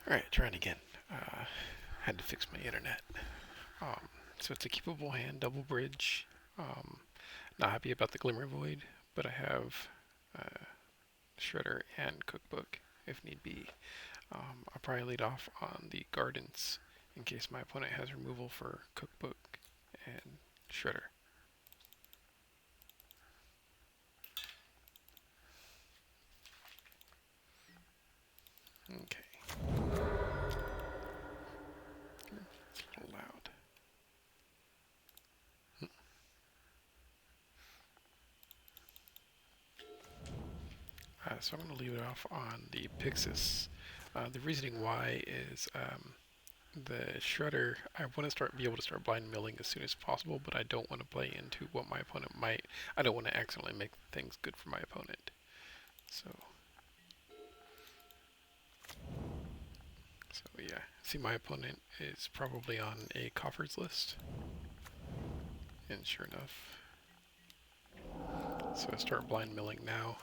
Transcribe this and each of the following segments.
Alright, trying again. Had to fix my internet. Um, so it's a keepable hand, double bridge. Um, Not happy about the Glimmer Void, but I have Shredder and Cookbook if need be. I'll probably lead off on the Gardens in case my opponent has removal for Cookbook and Shredder. Okay, it's a little loud. So I'm going to leave it off on the Pixis. The reasoning why is the Shredder, I want to be able to start blind milling as soon as possible, but I don't want to play into what my opponent might. I don't want to accidentally make things good for my opponent. So yeah. See, my opponent is probably on a Coffers list, and sure enough, so I start blind milling now.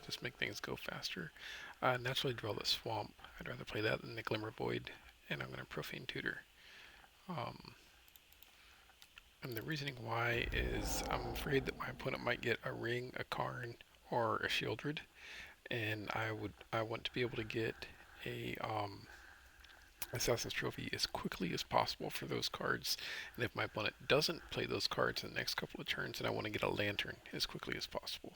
Just make things go faster. Naturally draw the Swamp. I'd rather play that than the Glimmer Void, and I'm going to Profane Tutor. Um, And the reasoning why is I'm afraid that my opponent might get a Ring, a Karn, or a Shieldred, and I want to be able to get a Assassin's Trophy as quickly as possible for those cards. And if my opponent doesn't play those cards in the next couple of turns, then I want to get a Lantern as quickly as possible.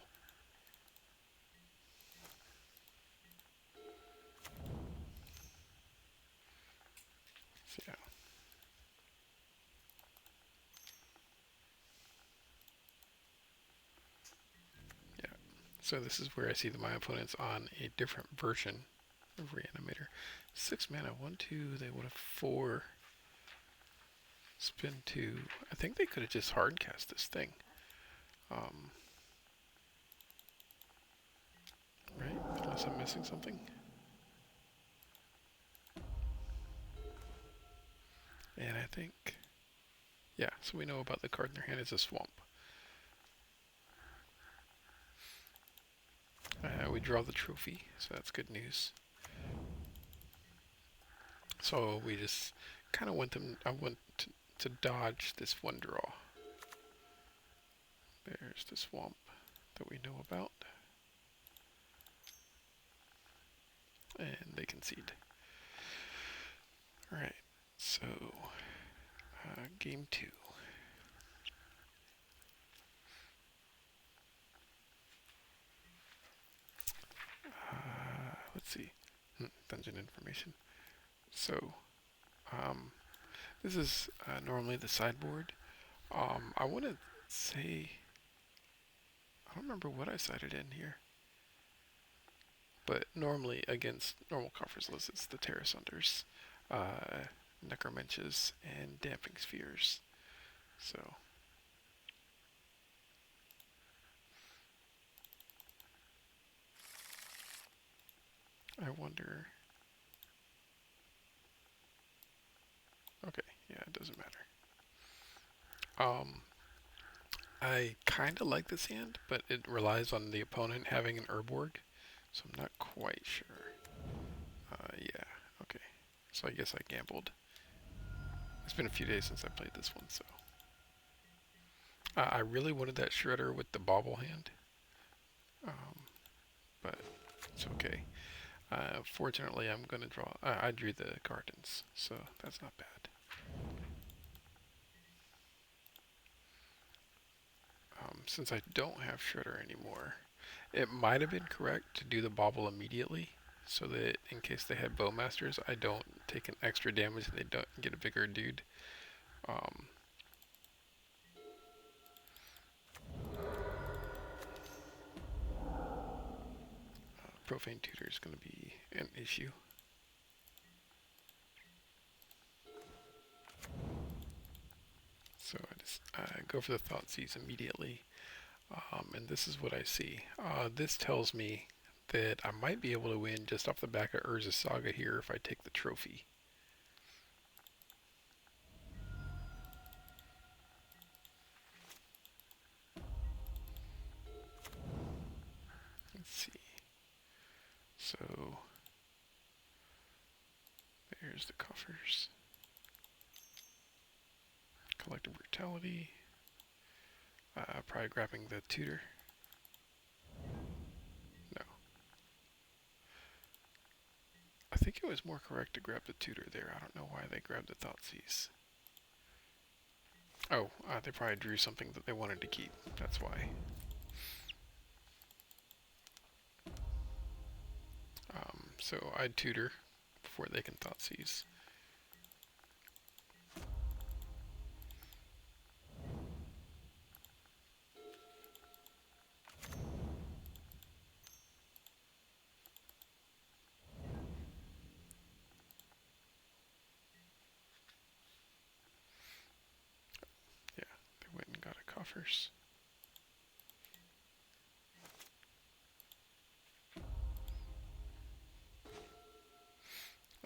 So, yeah. Yeah. So this is where I see that my opponent's on a different version of Reanimator. 6 mana, 1, 2, they would have 4. Spin 2. I think they could have just hardcast this thing. Um, right? Unless I'm missing something. And I think, yeah, so we know about the card in their hand is a Swamp. We draw the trophy, so that's good news. So we just kind of want them, I want to dodge this one draw. There's the Swamp that we know about. And they concede. Alright, so game 2. Let's see. Dungeon information. So, this is normally the sideboard. I want to say, I don't remember what I sided in here. But normally against normal Coffers lists, it's the Terra Sunders, Necromenches, and Damping Spheres. So, I wonder. Okay, yeah, it doesn't matter. I kind of like this hand, but it relies on the opponent having an Urborg, so I'm not quite sure. Yeah, okay. So I guess I gambled. It's been a few days since I played this one, so. I really wanted that Shredder with the bobble hand, but it's okay. Fortunately, I'm going to draw. I drew the Gardens, so that's not bad. Since I don't have Shredder anymore, it might have been correct to do the bobble immediately, so that in case they had Bowmasters, I don't take an extra damage and they don't get a bigger dude. Um, Profane Tutor is going to be an issue. So I just go for the Thoughtseize immediately. And this is what I see. This tells me that I might be able to win just off the back of Urza's Saga here if I take the trophy. Let's see. So Here's the Coffers. Collective Brutality. Probably grabbing the tutor. No. I think it was more correct to grab the tutor there. I don't know why they grabbed the Thoughtseize. Oh, they probably drew something that they wanted to keep. That's why. So I'd tutor before they can Thoughtseize. Yeah, they went and got a Coffers.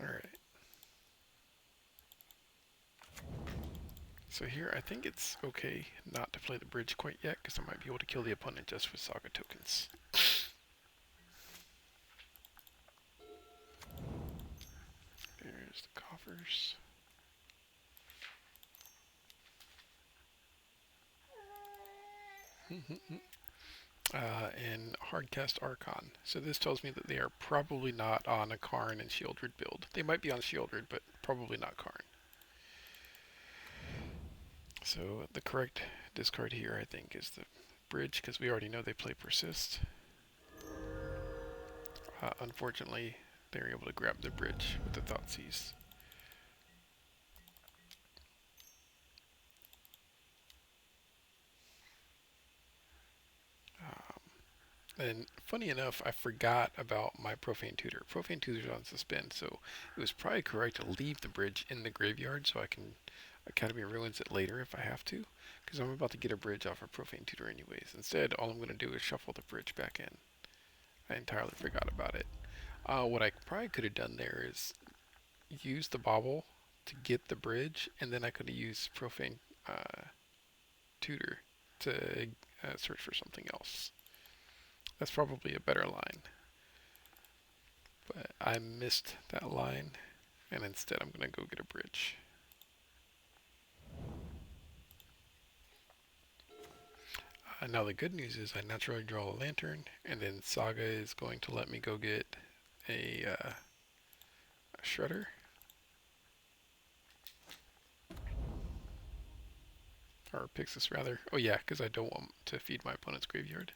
Alright. So here, I think it's okay not to play the bridge quite yet, because I might be able to kill the opponent just with Saga tokens. There's the Coffers. And Hardcast Archon. So this tells me that they are probably not on a Karn and Shieldred build. They might be on Shieldred, but probably not Karn. So the correct discard here, I think, is the bridge, because we already know they play Persist. Unfortunately, they're able to grab the bridge with the Thoughtseize. And funny enough, I forgot about my Profane Tutor. Profane Tutor's on suspend, so it was probably correct to leave the bridge in the graveyard so I can Academy Ruins it later if I have to, because I'm about to get a bridge off of Profane Tutor anyways. Instead, all I'm going to do is shuffle the bridge back in. I entirely forgot about it. What I probably could have done there is use the bauble to get the bridge, and then I could have used Profane Tutor to search for something else. That's probably a better line. But I missed that line, and instead I'm going to go get a bridge. Now the good news is I naturally draw a lantern, and then Saga is going to let me go get a shredder. Or Pixis rather. Oh yeah, because I don't want to feed my opponent's graveyard.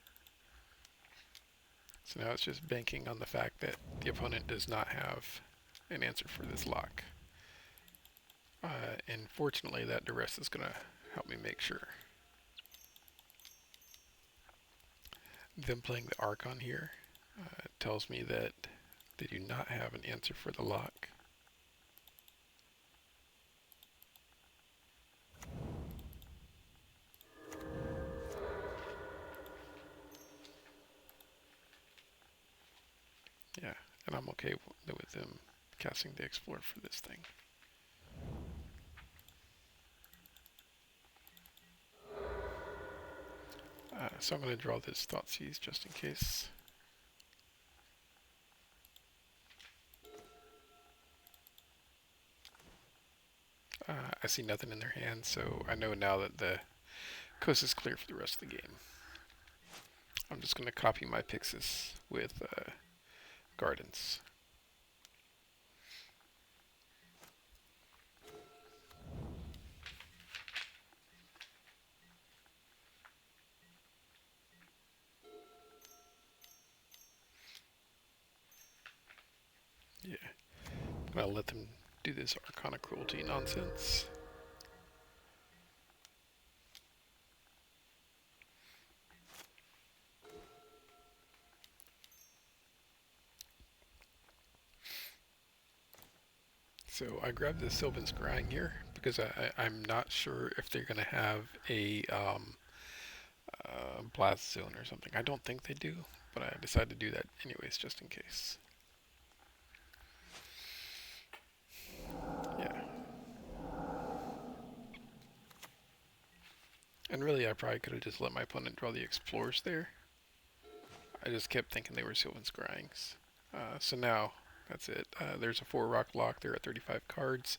So now it's just banking on the fact that the opponent does not have an answer for this lock. And fortunately that duress is going to help me make sure. Them playing the Archon here tells me that they do not have an answer for the lock. Yeah, and I'm okay with them casting the Explorer for this thing. So I'm going to draw this Thoughtseize just in case. I see nothing in their hand, so I know now that the coast is clear for the rest of the game. I'm just going to copy my Pixis with Gardens. Yeah, I'm going to let them do this Arcana Cruelty nonsense. So I grabbed the Sylvan Scrying here because I'm not sure if they're going to have a blast zone or something. I don't think they do, but I decided to do that anyways just in case. Yeah. And really I probably could have just let my opponent draw the Explorers there. I just kept thinking they were Sylvan Scryings. So now That's it. There's a 4 rock lock. There are 35 cards.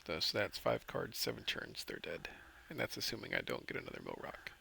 So that's 5 cards, 7 turns. They're dead. And that's assuming I don't get another mill rock.